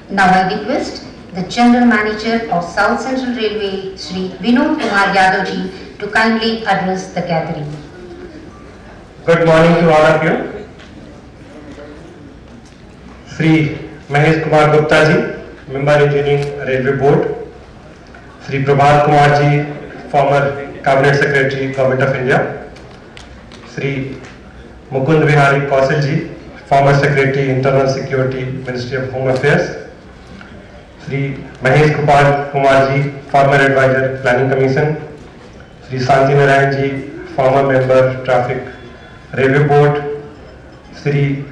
Now I request the General Manager of South Central Railway, Shri Vinod Kumar Yadavji, to kindly address the gathering. Good morning to all of you. Shri Mahesh Kumar Gupta ji, Member Engineering Railway Board. Shri Prabhat Kumar ji, former Cabinet Secretary, Government of India. Shri Mukund Bihari Kaushal ji, former Secretary, Internal Security, Ministry of Home Affairs. Shri Mahesh Kumar ji, former Advisor, Planning Commission. Shri Shanti Narayan ji, former Member, Traffic Railway Board. Shri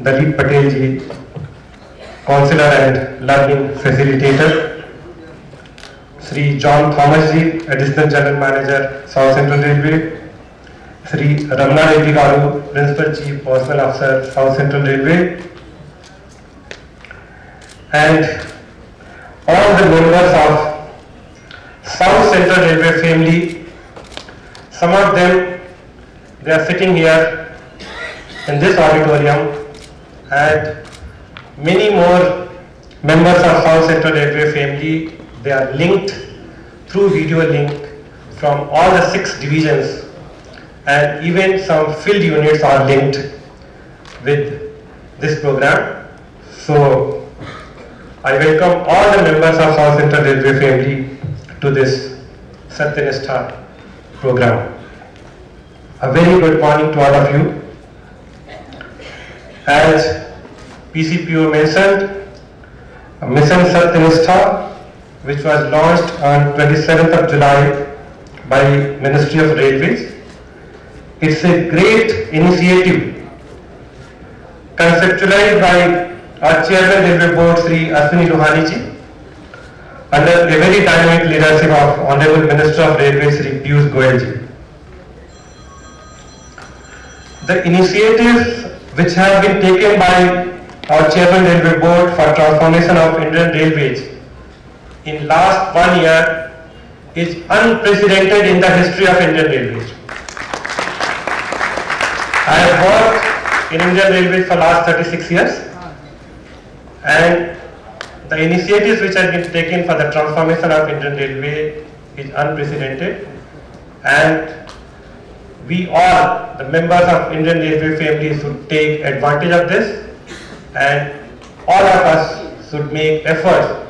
Dalip Patel ji, Councillor and Learning Facilitator. Shri John Thomas ji, Additional General Manager, South Central Railway. Shri Ramana Reddy Garu, Principal Chief Personnel Officer, South Central Railway. And all the members of South Central Railway family, some of them, they are sitting here in this auditorium, and many more members of South Central Railway family, they are linked through video link from all the 6 divisions, and even some field units are linked with this program. So I welcome all the members of South Central Railway family to this Satyanistha program. A very good morning to all of you. As PCPO mentioned, Mission Satyanistha, which was launched on 27th of July by Ministry of Railways. It's a great initiative conceptualized by our Chairman Railway Board, Sri Ashwini Lohani ji, under a very dynamic leadership of Honorable Minister of Railways, Sri Piyush Goyal ji. The initiatives which have been taken by our Chairman Railway Board for transformation of Indian Railways in last 1 year is unprecedented in the history of Indian Railways. I have worked in Indian Railways for last 36 years, and the initiatives which have been taken for the transformation of Indian Railway is unprecedented, and we all, the members of Indian Railway family, should take advantage of this, and all of us should make efforts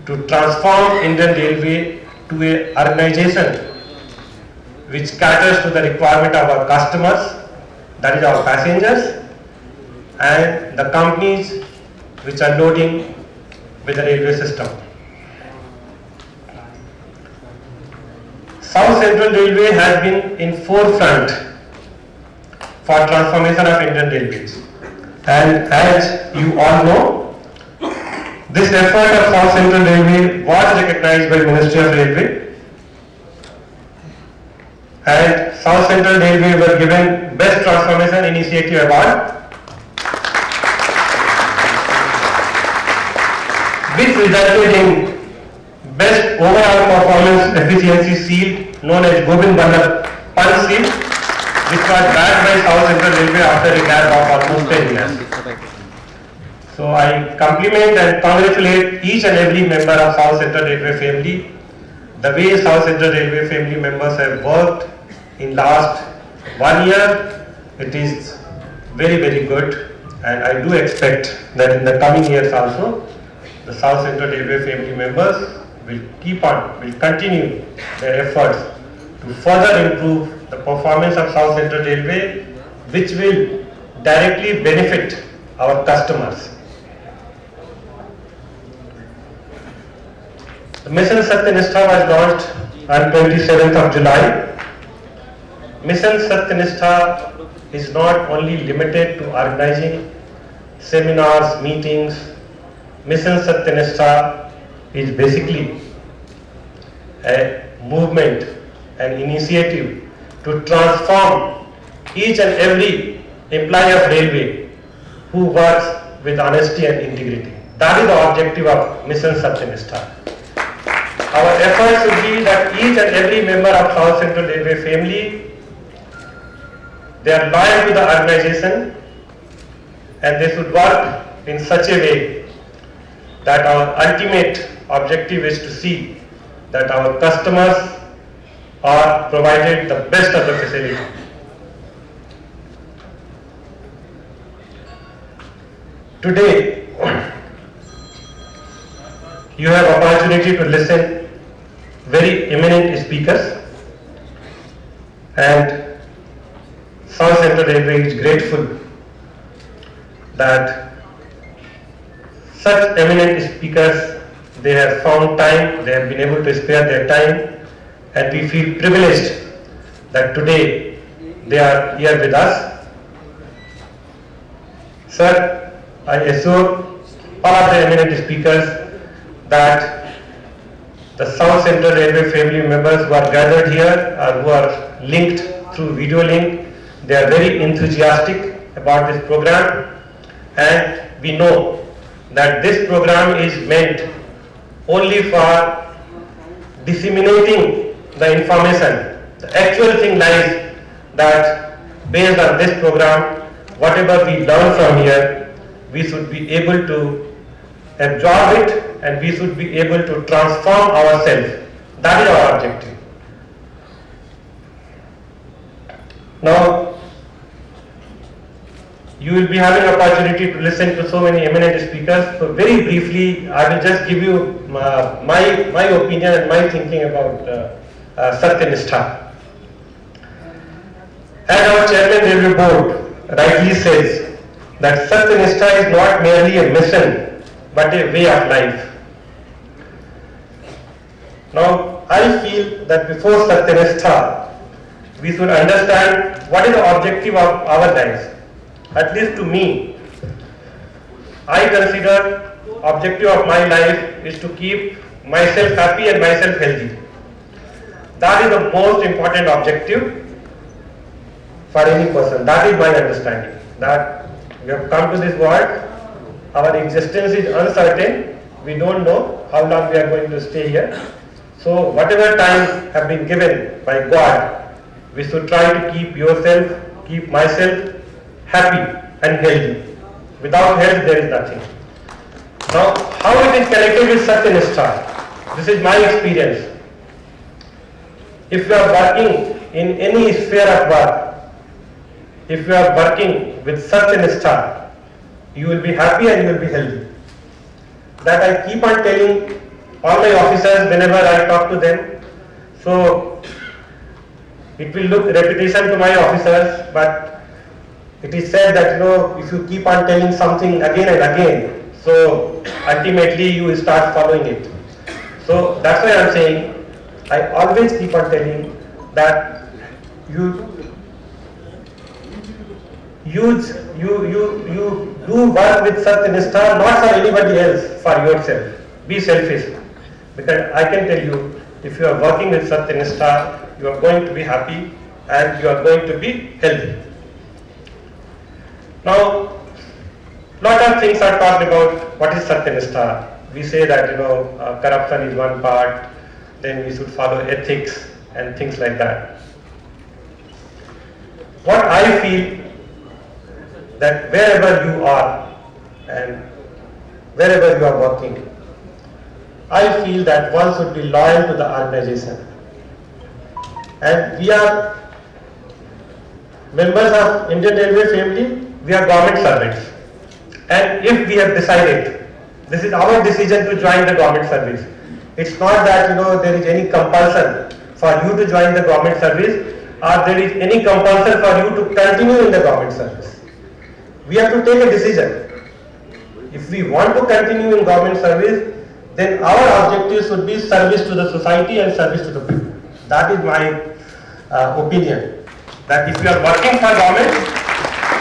to transform Indian Railway to an organization which caters to the requirement of our customers, that is our passengers, and the companies which are loading with the railway system. South Central Railway has been in forefront for transformation of Indian Railways, and as you all know, this effort of South Central Railway was recognized by Ministry of Railway, and South Central Railway were given Best Transformation Initiative Award, which resulted in Best Overall Performance Efficiency Seal, known as Govind Ballabh Pant Seal, which was backed by South Central Railway after a gap of almost 10 years. So I compliment and congratulate each and every member of South Central Railway family. The way South Central Railway family members have worked in last 1 year, it is very, very good, and I do expect that in the coming years also, the South Central Railway family members will continue their efforts to further improve the performance of South Central Railway, which will directly benefit our customers. The Mission Satyanistha was launched on 27th of July. Mission Satyanistha is not only limited to organizing seminars, meetings. Mission Satyanistha is basically a movement, an initiative to transform each and every employee of railway who works with honesty and integrity. That is the objective of Mission Satyanistha. Our effort should be that each and every member of South Central Railway family, they are loyal to the organization, and they should work in such a way that our ultimate objective is to see that our customers are provided the best of the facility. Today, you have opportunity to listen very eminent speakers, and South Central Railway is grateful that such eminent speakers, they have found time, they have been able to spare their time, and we feel privileged that today they are here with us. Sir, I assure all of the eminent speakers that the South Central Railway family members who are gathered here or who are linked through video link, they are very enthusiastic about this program, and we know that this program is meant only for disseminating the information. The actual thing lies that based on this program, whatever we learn from here, we should be able to absorb it and we should be able to transform ourselves. That is our objective. Now, you will be having opportunity to listen to so many eminent speakers. So very briefly, I will just give you my opinion and my thinking about Satyanistha. As our Chairman Railway Board rightly says, that Satyanistha is not merely a mission, but a way of life. Now, I feel that before Satyanistha, we should understand what is the objective of our lives. At least to me, I consider objective of my life is to keep myself happy and myself healthy. That is the most important objective for any person. That is my understanding. That we have come to this world, our existence is uncertain, we don't know how long we are going to stay here. So whatever time have been given by God, we should try to keep yourself, keep myself happy and healthy. Without health there is nothing. Now how it is connected with Satyanistha? This is my experience. If you are working in any sphere of work, if you are working with Satyanistha, you will be happy and you will be healthy. That I keep on telling all my officers whenever I talk to them. So it will look repetition to my officers, but it is said that if you keep on telling something again and again, so ultimately you will start following it. So that's why I am saying, I always keep on telling that you do work with Satyanistha not for anybody else, for yourself. Be selfish. Because I can tell you, if you are working with Satyanistha, you are going to be happy and you are going to be healthy. Now, lot of things are talked about what is Satyanistha. We say that corruption is one part, then we should follow ethics and things like that. What I feel that wherever you are and wherever you are working, I feel that one should be loyal to the organization. And we are members of Indian Railway family, we are government servants. And if we have decided, this is our decision to join the government service. It's not that there is any compulsion for you to join the government service or there is any compulsion for you to continue in the government service. We have to take a decision. If we want to continue in government service, then our objective should be service to the society and service to the people. That is my opinion. That if you are working for government,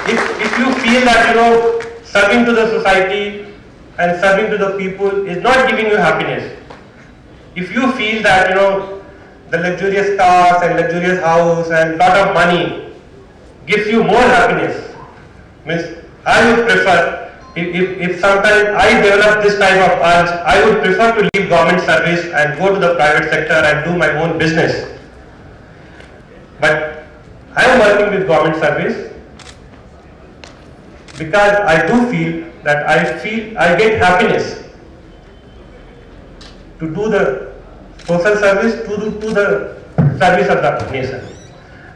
if you feel that serving to the society and serving to the people is not giving you happiness, if you feel that the luxurious cars and luxurious house and lot of money gives you more happiness, means I would prefer, if sometimes I develop this type of urge, I would prefer to leave government service and go to the private sector and do my own business. But I am working with government service because I do feel that I get happiness to do the social service, to the service of the nation.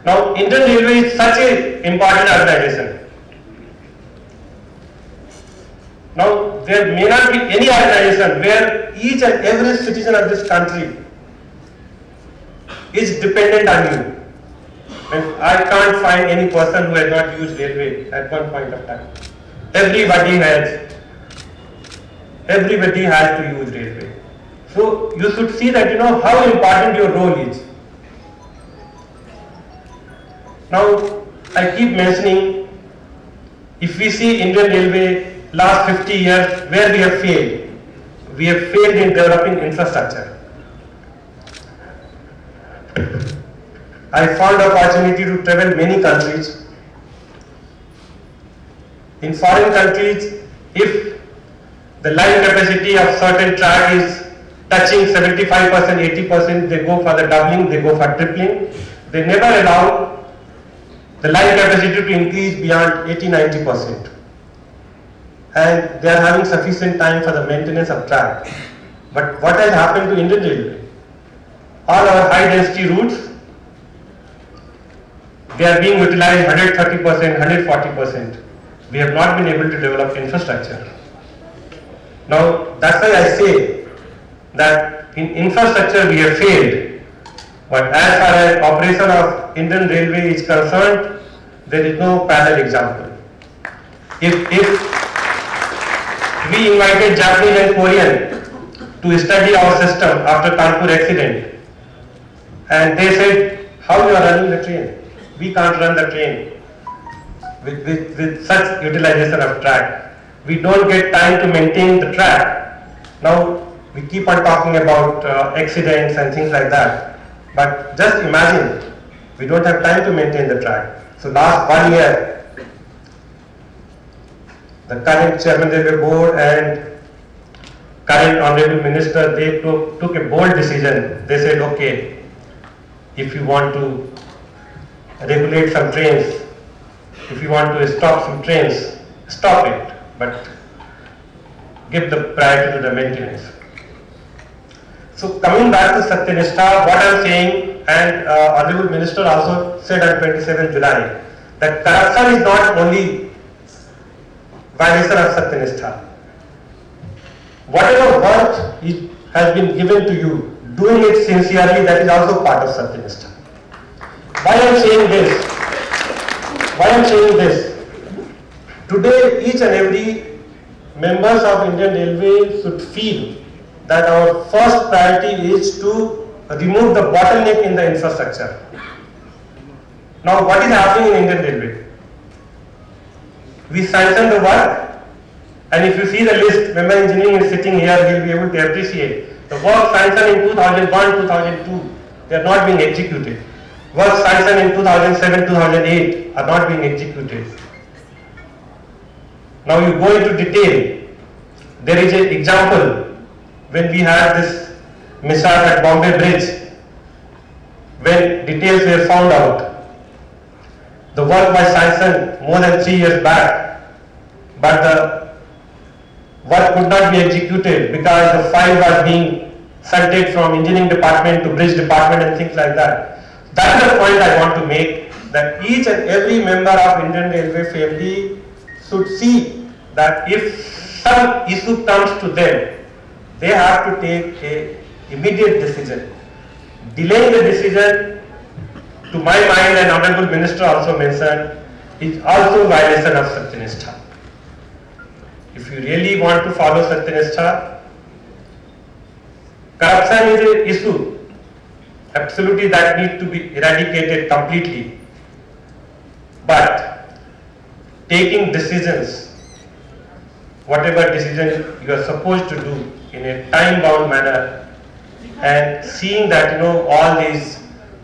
Now, Indian Railway is such an important organization. Now, there may not be any organization where each and every citizen of this country is dependent on you. And I can't find any person who has not used railway at one point of time. Everybody has to use railway. So you should see that how important your role is. Now I keep mentioning, if we see Indian Railway last 50 years where we have failed. We have failed in developing infrastructure. I found opportunity to travel many countries. In foreign countries, if the line capacity of certain track is touching 75%, 80%, they go for the doubling, they go for tripling. They never allow the line capacity to increase beyond 80-90%. And they are having sufficient time for the maintenance of track. But what has happened to Indian Railway? All our high density routes, they are being utilized 130%, 140%. We have not been able to develop infrastructure. Now, that's why I say that in infrastructure we have failed. But as far as operation of Indian Railway is concerned, there is no parallel example. If we invited Japanese and Korean to study our system after Kanpur accident, and they said, how you are running the train? We can't run the train with such utilization of track. We don't get time to maintain the track. Now we keep on talking about accidents and things like that. But just imagine, we don't have time to maintain the track. So last 1 year, the current Chairman of the Board and current Honorable Minister, they took a bold decision. They said, okay, if you want to regulate some trains, if you want to stop some trains, stop it, but give the priority to the maintenance. So coming back to Satyaniष्ठा, what I am saying, and Honorable Minister also said on 27 July, that corruption is not only violation of Satyaniष्ठा. Whatever work has been given to you, doing it sincerely, that is also part of Satyaniष्ठा. Why I am saying this? Why I am saying this? Today, each and every members of Indian Railway should feel that our first priority is to remove the bottleneck in the infrastructure. Now, what is happening in Indian Railway? We sanction the work, and if you see the list, member engineering is sitting here, he will be able to appreciate. The work sanctioned in 2001, 2002, they are not being executed. Work sanctioned in 2007, 2008 are not being executed. Now you go into detail. There is an example when we had this mishap at Bombay Bridge, when details were found out. The work was sanctioned more than 3 years back, but the work could not be executed because the file was being shunted from engineering department to bridge department and things like that. That is the point I want to make, that each and every member of Indian Railway family should see that if some issue comes to them, they have to take an immediate decision. Delaying the decision, to my mind, and Honorable Minister also mentioned, is also violation of Satyaniष्ठा. If you really want to follow Satyaniष्ठा, corruption is an issue, absolutely, that needs to be eradicated completely. But taking decisions, whatever decision you are supposed to do in a time-bound manner, and seeing that all these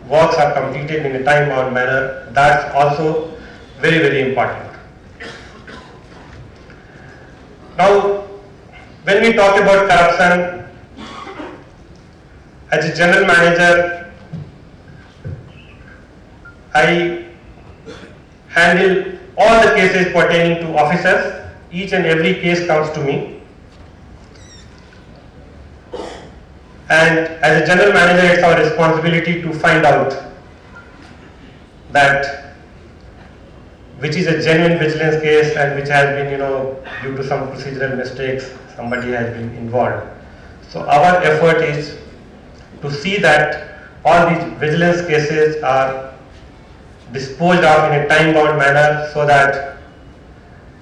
works are completed in a time-bound manner, that's also very, very important. Now, when we talk about corruption, as a general manager, I handle all the cases pertaining to officers. Each and every case comes to me. And as a general manager, it's our responsibility to find out that which is a genuine vigilance case and which has been, due to some procedural mistakes, somebody has been involved. So our effort is to see that all these vigilance cases are disposed of in a time-bound manner so that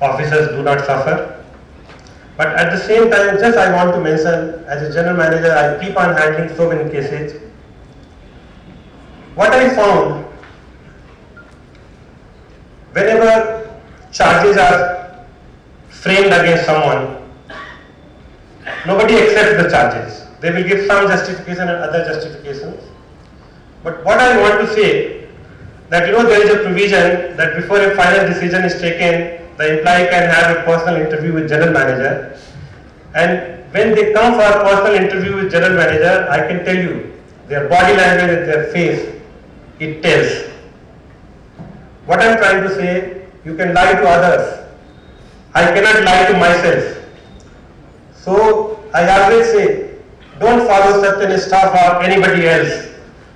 officers do not suffer. But at the same time, just I want to mention, as a general manager, I keep on handling so many cases. What I found, whenever charges are framed against someone, nobody accepts the charges. They will give some justification and other justifications. But what I want to say, that there is a provision that before a final decision is taken, the employee can have a personal interview with general manager. And when they come for a personal interview with general manager, I can tell you, their body language and their face, it tells. What I am trying to say, you can lie to others. I cannot lie to myself. So I always say, don't follow Satyanistha for anybody else.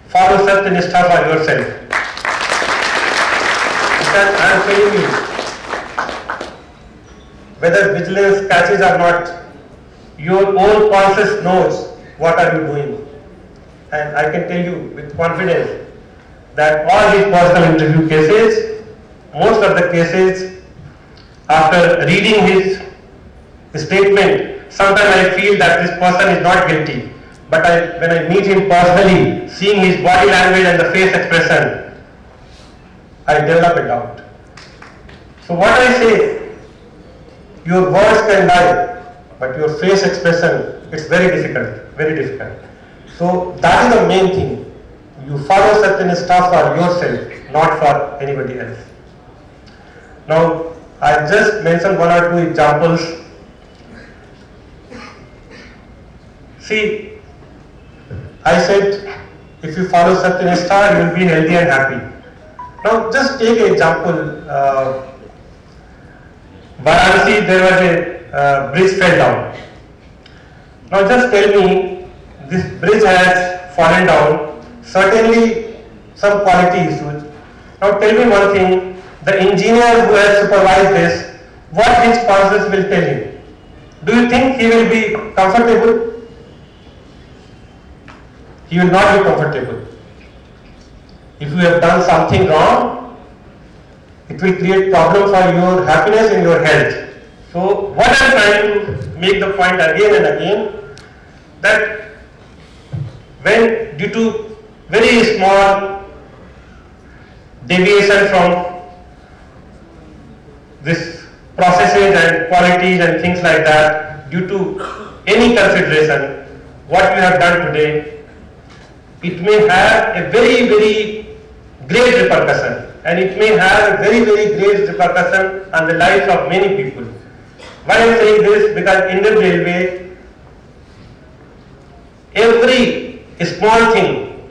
Follow Satyanistha for yourself. Because I am telling you, whether vigilance catches or not, your own conscience knows what are you doing. And I can tell you with confidence that all these personal interview cases, most of the cases, after reading his statement, sometimes I feel that this person is not guilty. But when I meet him personally, seeing his body language and the face expression, I develop a doubt. So what I say, your words can lie, but your face expression, it's very difficult, very difficult. So that is the main thing. You follow Satyanistha for yourself, not for anybody else. Now, I just mentioned one or two examples. See, I said, if you follow Satyanistha, you will be healthy and happy. Now, just take an example. Varanasi, there was a bridge fell down. Now, just tell me, this bridge has fallen down. Certainly, some quality issues. Now, tell me one thing. The engineer who has supervised this, what his conscience will tell him? Do you think he will be comfortable? He will not be comfortable. If you have done something wrong, it will create problem for your happiness and your health. So what I am trying to make the point again and again, that when due to very small deviation from this processes and qualities and things like that, due to any consideration, what you have done today, it may have a very, very great repercussion, and it may have a very, very great repercussion on the lives of many people. Why I am saying this? Because Indian Railway, every small thing,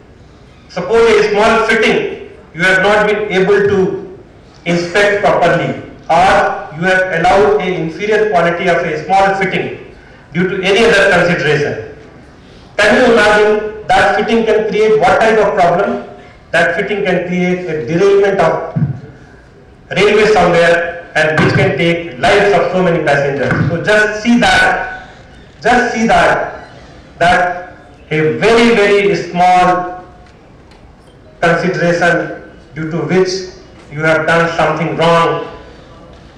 suppose a small fitting, you have not been able to inspect properly, or you have allowed an inferior quality of a small fitting due to any other consideration. Can you imagine? That fitting can create what type of problem? That fitting can create a derailment of railway somewhere, and which can take lives of so many passengers. So just see that a very, very small consideration due to which you have done something wrong,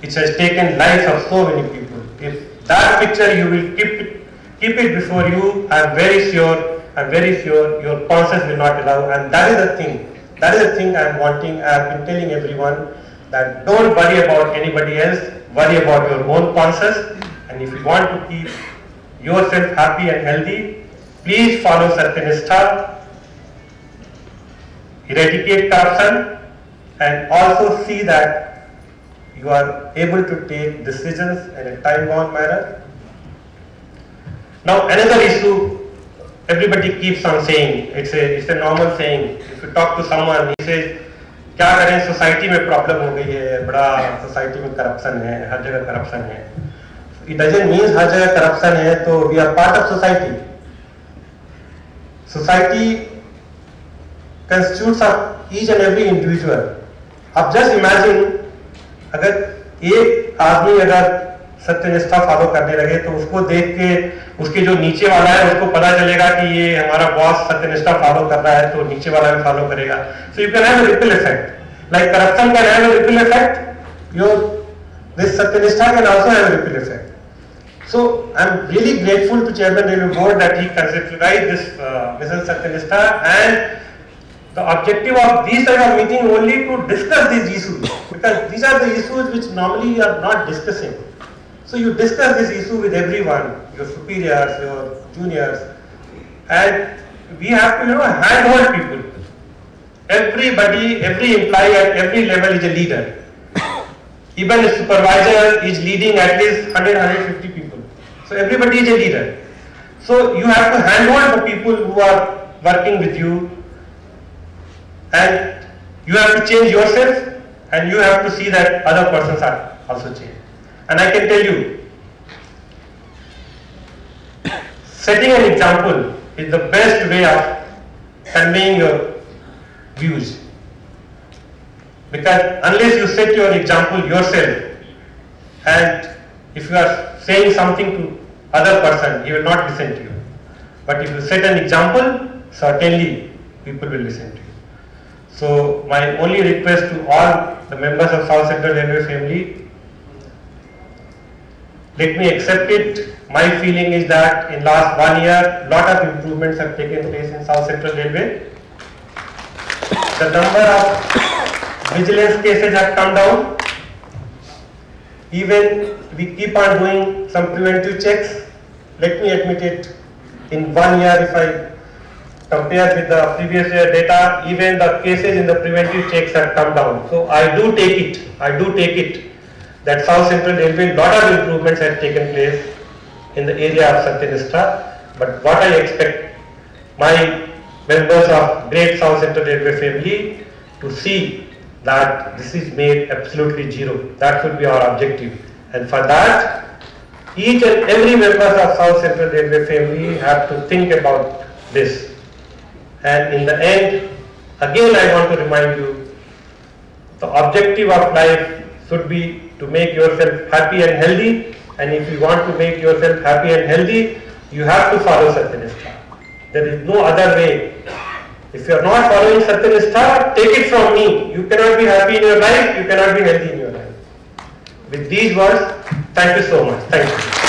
which has taken lives of so many people. If that picture you will keep it before you, I am very sure your conscience will not allow, and that is the thing I am wanting. I have been telling everyone that don't worry about anybody else, worry about your own conscience, and if you want to keep yourself happy and healthy, please follow Satyanistha, eradicate corruption, and also see that you are able to take decisions in a time-bound manner. Now another issue, everybody keeps on saying, it's a normal saying. If you talk to someone, he says, क्या करें, society में problem हो गई है, बड़ा society में corruption है, हर जगह करप्शन है. It doesn't mean हर जगह करप्शन है तो we are part of society. society constitutes of each and every individual. अब just imagine अगर एक आदमी अगर सत्यनिष्ठा फॉलो करने लगे तो उसको देख के उसके जो नीचे वाला है उसको पता चलेगा कि ये हमारा बॉस सत्यनिष्ठा फॉलो कर रहा है, तो नीचे वाला भी फॉलो करेगा. So you can have a ripple effect. Like corruption can have a ripple effect, this Satyaniष्ठा can also have a ripple effect. So I'm really grateful to Chairman Railway Board that he conceptualized this Mission Satyaniष्ठा, and the objective of these type of meeting only to discuss these issues, because these are the issues which normally you are not discussing. So you discuss this issue with everyone, your superiors, your juniors, and we have to handhold people. Everybody, every employee at every level is a leader. Even a supervisor is leading at least 100-150 people. So everybody is a leader. So you have to handhold the people who are working with you, and you have to change yourself, and you have to see that other persons are also changed. And I can tell you, setting an example is the best way of conveying your views. Because unless you set your example yourself, and if you are saying something to other person, he will not listen to you. But if you set an example, certainly people will listen to you. So my only request to all the members of South Central Railway family, let me accept it. My feeling is that in last 1 year, lot of improvements have taken place in South Central Railway. The number of vigilance cases have come down. Even we keep on doing some preventive checks. Let me admit it, in 1 year, if I compare with the previous year data, even the cases in the preventive checks have come down. So I do take it that South Central Railway, lot of improvements have taken place in the area of Satyaniष्ठा. But what I expect my members of great South Central Railway family to see that this is made absolutely zero. That should be our objective. And for that, each and every member of South Central Railway family have to think about this. And in the end, again I want to remind you, the objective of life should be to make yourself happy and healthy. And if you want to make yourself happy and healthy, you have to follow Satyaniष्ठा. There is no other way. If you are not following Satyaniष्ठा, take it from me. You cannot be happy in your life, you cannot be healthy in your life. With these words, thank you so much. Thank you.